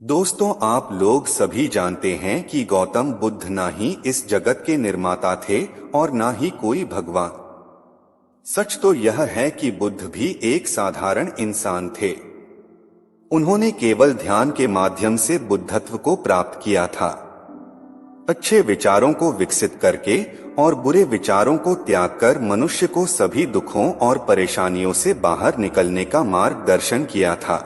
दोस्तों, आप लोग सभी जानते हैं कि गौतम बुद्ध ना ही इस जगत के निर्माता थे और ना ही कोई भगवान। सच तो यह है कि बुद्ध भी एक साधारण इंसान थे। उन्होंने केवल ध्यान के माध्यम से बुद्धत्व को प्राप्त किया था। अच्छे विचारों को विकसित करके और बुरे विचारों को त्याग कर मनुष्य को सभी दुखों और परेशानियों से बाहर निकलने का मार्गदर्शन किया था।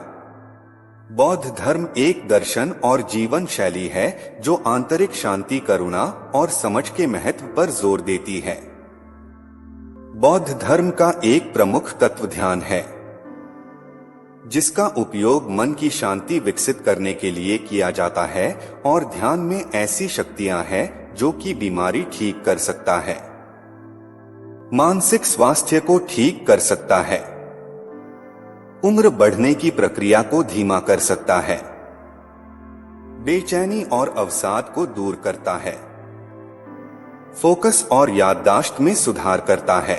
बौद्ध धर्म एक दर्शन और जीवन शैली है जो आंतरिक शांति, करुणा और समझ के महत्व पर जोर देती है। बौद्ध धर्म का एक प्रमुख तत्व ध्यान है, जिसका उपयोग मन की शांति विकसित करने के लिए किया जाता है और ध्यान में ऐसी शक्तियां हैं जो कि बीमारी ठीक कर सकता है, मानसिक स्वास्थ्य को ठीक कर सकता है, उम्र बढ़ने की प्रक्रिया को धीमा कर सकता है, बेचैनी और अवसाद को दूर करता है, फोकस और याददाश्त में सुधार करता है।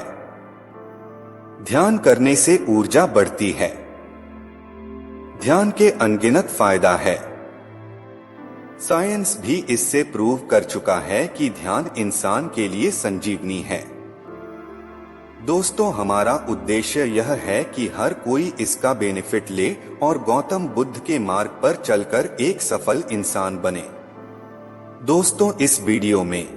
ध्यान करने से ऊर्जा बढ़ती है। ध्यान के अनगिनत फायदा है। साइंस भी इससे प्रूव कर चुका है कि ध्यान इंसान के लिए संजीवनी है। दोस्तों, हमारा उद्देश्य यह है कि हर कोई इसका बेनिफिट ले और गौतम बुद्ध के मार्ग पर चलकर एक सफल इंसान बने। दोस्तों, इस वीडियो में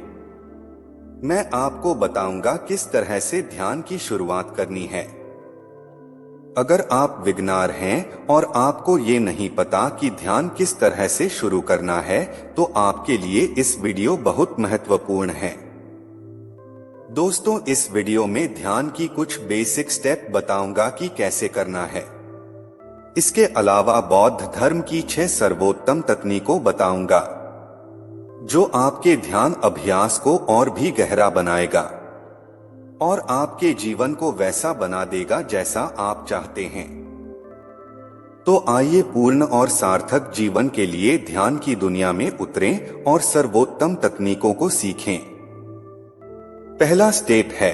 मैं आपको बताऊंगा किस तरह से ध्यान की शुरुआत करनी है। अगर आप बिगिनर हैं और आपको ये नहीं पता कि ध्यान किस तरह से शुरू करना है, तो आपके लिए इस वीडियो बहुत महत्वपूर्ण है। दोस्तों, इस वीडियो में ध्यान की कुछ बेसिक स्टेप बताऊंगा कि कैसे करना है। इसके अलावा बौद्ध धर्म की 6 सर्वोत्तम तकनीकों बताऊंगा, जो आपके ध्यान अभ्यास को और भी गहरा बनाएगा और आपके जीवन को वैसा बना देगा जैसा आप चाहते हैं। तो आइए पूर्ण और सार्थक जीवन के लिए ध्यान की दुनिया में उतरें और सर्वोत्तम तकनीकों को सीखें। पहला स्टेप है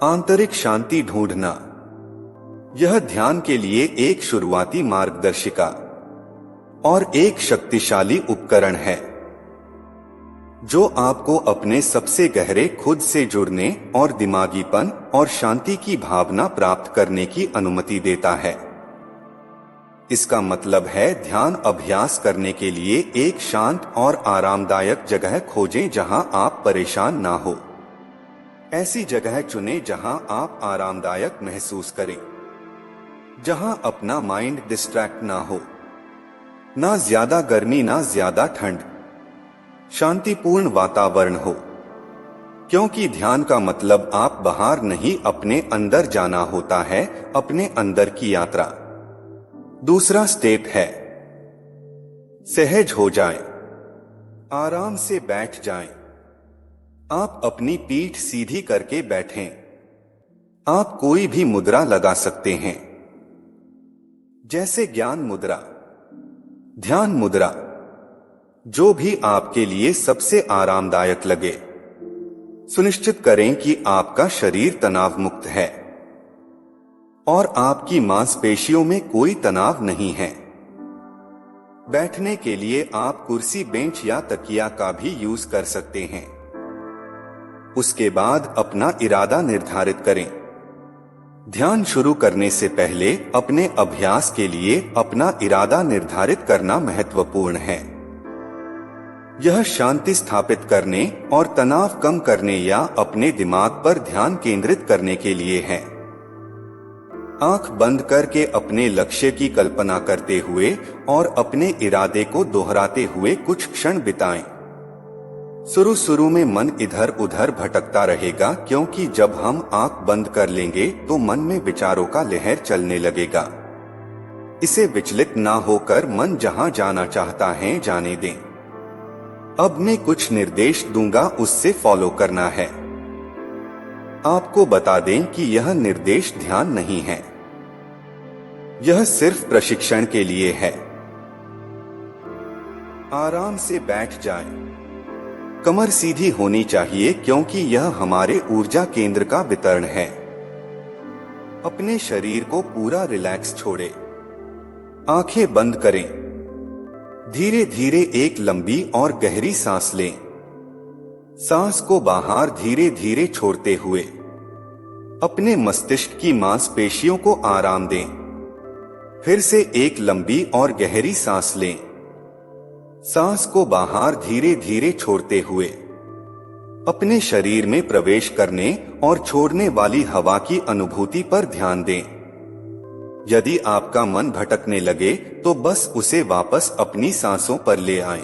आंतरिक शांति ढूंढना। यह ध्यान के लिए एक शुरुआती मार्गदर्शिका और एक शक्तिशाली उपकरण है, जो आपको अपने सबसे गहरे खुद से जुड़ने और दिमागीपन और शांति की भावना प्राप्त करने की अनुमति देता है। इसका मतलब है ध्यान अभ्यास करने के लिए एक शांत और आरामदायक जगह खोजें जहां आप परेशान ना हो। ऐसी जगह चुनें जहां आप आरामदायक महसूस करें, जहां अपना माइंड डिस्ट्रैक्ट ना हो, ना ज्यादा गर्मी ना ज्यादा ठंड, शांतिपूर्ण वातावरण हो। क्योंकि ध्यान का मतलब आप बाहर नहीं, अपने अंदर जाना होता है, अपने अंदर की यात्रा। दूसरा स्टेप है सहज हो जाएं। आराम से बैठ जाएं। आप अपनी पीठ सीधी करके बैठें। आप कोई भी मुद्रा लगा सकते हैं, जैसे ज्ञान मुद्रा, ध्यान मुद्रा, जो भी आपके लिए सबसे आरामदायक लगे। सुनिश्चित करें कि आपका शरीर तनाव मुक्त है और आपकी मांसपेशियों में कोई तनाव नहीं है। बैठने के लिए आप कुर्सी, बेंच या तकिया का भी यूज कर सकते हैं। उसके बाद अपना इरादा निर्धारित करें। ध्यान शुरू करने से पहले अपने अभ्यास के लिए अपना इरादा निर्धारित करना महत्वपूर्ण है। यह शांति स्थापित करने और तनाव कम करने या अपने दिमाग पर ध्यान केंद्रित करने के लिए है। आंख बंद करके अपने लक्ष्य की कल्पना करते हुए और अपने इरादे को दोहराते हुए कुछ क्षण बिताएं। शुरू में मन इधर उधर भटकता रहेगा, क्योंकि जब हम आंख बंद कर लेंगे तो मन में विचारों का लहर चलने लगेगा। इसे विचलित ना होकर मन जहां जाना चाहता है जाने दें। अब मैं कुछ निर्देश दूंगा, उससे फॉलो करना है। आपको बता दें कि यह निर्देश ध्यान नहीं है, यह सिर्फ प्रशिक्षण के लिए है। आराम से बैठ जाएं। कमर सीधी होनी चाहिए, क्योंकि यह हमारे ऊर्जा केंद्र का वितरण है। अपने शरीर को पूरा रिलैक्स छोड़ें। आंखें बंद करें। धीरे धीरे एक लंबी और गहरी सांस लें। सांस को बाहर धीरे धीरे छोड़ते हुए अपने मस्तिष्क की मांसपेशियों को आराम दें। फिर से एक लंबी और गहरी सांस लें। सांस को बाहर धीरे धीरे छोड़ते हुए अपने शरीर में प्रवेश करने और छोड़ने वाली हवा की अनुभूति पर ध्यान दें। यदि आपका मन भटकने लगे तो बस उसे वापस अपनी सांसों पर ले आएं।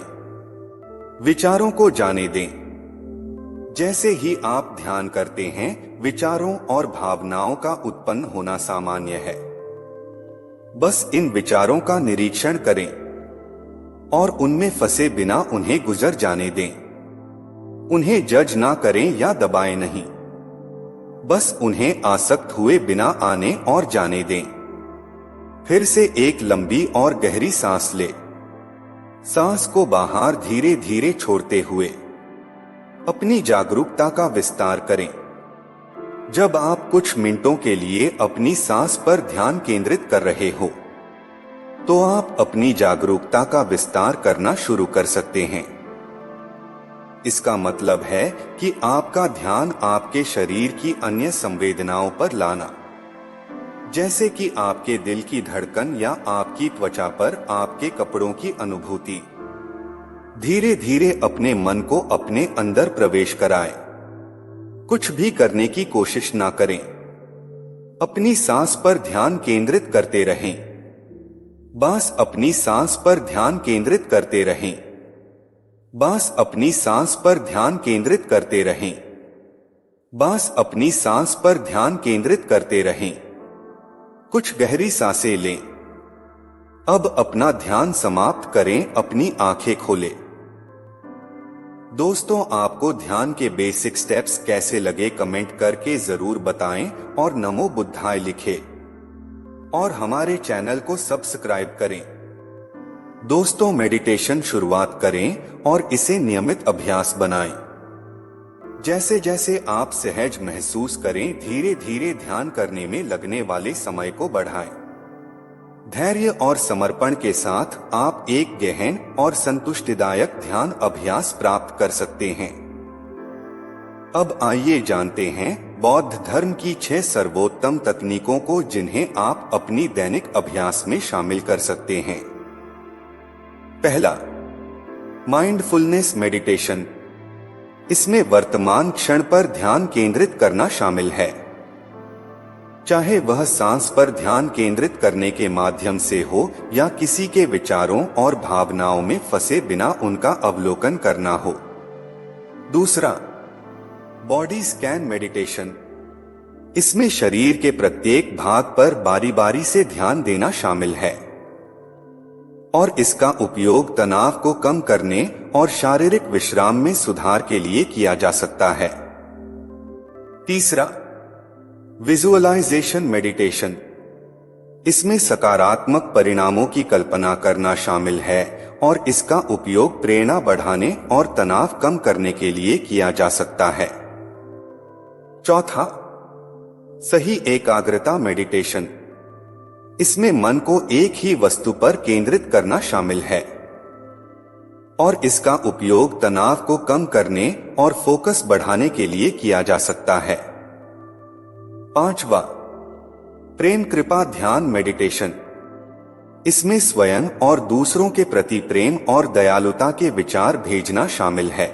विचारों को जाने दें। जैसे ही आप ध्यान करते हैं, विचारों और भावनाओं का उत्पन्न होना सामान्य है। बस इन विचारों का निरीक्षण करें और उनमें फंसे बिना उन्हें गुजर जाने दें। उन्हें जज ना करें या दबाएं नहीं, बस उन्हें आसक्त हुए बिना आने और जाने दें। फिर से एक लंबी और गहरी सांस लें। सांस को बाहर धीरे धीरे छोड़ते हुए अपनी जागरूकता का विस्तार करें। जब आप कुछ मिनटों के लिए अपनी सांस पर ध्यान केंद्रित कर रहे हो, तो आप अपनी जागरूकता का विस्तार करना शुरू कर सकते हैं। इसका मतलब है कि आपका ध्यान आपके शरीर की अन्य संवेदनाओं पर लाना, जैसे कि आपके दिल की धड़कन या आपकी त्वचा पर आपके कपड़ों की अनुभूति। धीरे धीरे अपने मन को अपने अंदर प्रवेश कराएं। कुछ भी करने की कोशिश ना करें। अपनी सांस पर ध्यान केंद्रित करते रहें। बस अपनी सांस पर ध्यान केंद्रित करते रहें। बस अपनी सांस पर ध्यान केंद्रित करते रहें। बस अपनी सांस पर ध्यान केंद्रित करते रहें। कुछ गहरी सांसें लें। अब अपना ध्यान समाप्त करें, अपनी आंखें खोलें। दोस्तों, आपको ध्यान के बेसिक स्टेप्स कैसे लगे कमेंट करके जरूर बताएं और नमो बुद्धाय लिखें और हमारे चैनल को सब्सक्राइब करें। दोस्तों, मेडिटेशन शुरुआत करें और इसे नियमित अभ्यास बनाएं। जैसे जैसे आप सहज महसूस करें, धीरे धीरे ध्यान करने में लगने वाले समय को बढ़ाएं। धैर्य और समर्पण के साथ आप एक गहन और संतुष्टिदायक ध्यान अभ्यास प्राप्त कर सकते हैं। अब आइए जानते हैं बौद्ध धर्म की 6 सर्वोत्तम तकनीकों को जिन्हें आप अपनी दैनिक अभ्यास में शामिल कर सकते हैं। पहला, माइंडफुलनेस मेडिटेशन। इसमें वर्तमान क्षण पर ध्यान केंद्रित करना शामिल है। चाहे वह सांस पर ध्यान केंद्रित करने के माध्यम से हो या किसी के विचारों और भावनाओं में फंसे बिना उनका अवलोकन करना हो। दूसरा, बॉडी स्कैन मेडिटेशन। इसमें शरीर के प्रत्येक भाग पर बारी बारी से ध्यान देना शामिल है और इसका उपयोग तनाव को कम करने और शारीरिक विश्राम में सुधार के लिए किया जा सकता है। तीसरा, विजुअलाइजेशन मेडिटेशन। इसमें सकारात्मक परिणामों की कल्पना करना शामिल है और इसका उपयोग प्रेरणा बढ़ाने और तनाव कम करने के लिए किया जा सकता है। चौथा, सही एकाग्रता मेडिटेशन। इसमें मन को एक ही वस्तु पर केंद्रित करना शामिल है और इसका उपयोग तनाव को कम करने और फोकस बढ़ाने के लिए किया जा सकता है। पांचवा, प्रेम कृपा ध्यान मेडिटेशन। इसमें स्वयं और दूसरों के प्रति प्रेम और दयालुता के विचार भेजना शामिल है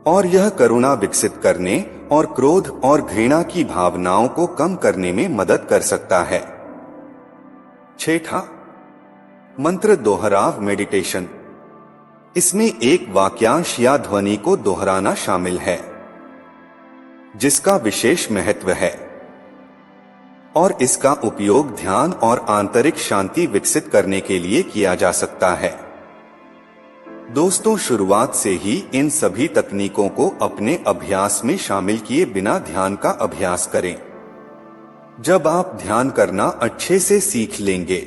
और यह करुणा विकसित करने और क्रोध और घृणा की भावनाओं को कम करने में मदद कर सकता है। छठा, मंत्र दोहराव मेडिटेशन। इसमें एक वाक्यांश या ध्वनि को दोहराना शामिल है जिसका विशेष महत्व है और इसका उपयोग ध्यान और आंतरिक शांति विकसित करने के लिए किया जा सकता है। दोस्तों, शुरुआत से ही इन सभी तकनीकों को अपने अभ्यास में शामिल किए बिना ध्यान का अभ्यास करें। जब आप ध्यान करना अच्छे से सीख लेंगे,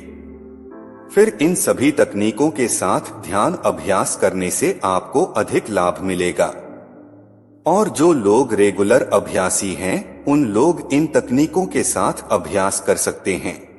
फिर इन सभी तकनीकों के साथ ध्यान अभ्यास करने से आपको अधिक लाभ मिलेगा। और जो लोग रेगुलर अभ्यासी हैं, उन लोग इन तकनीकों के साथ अभ्यास कर सकते हैं।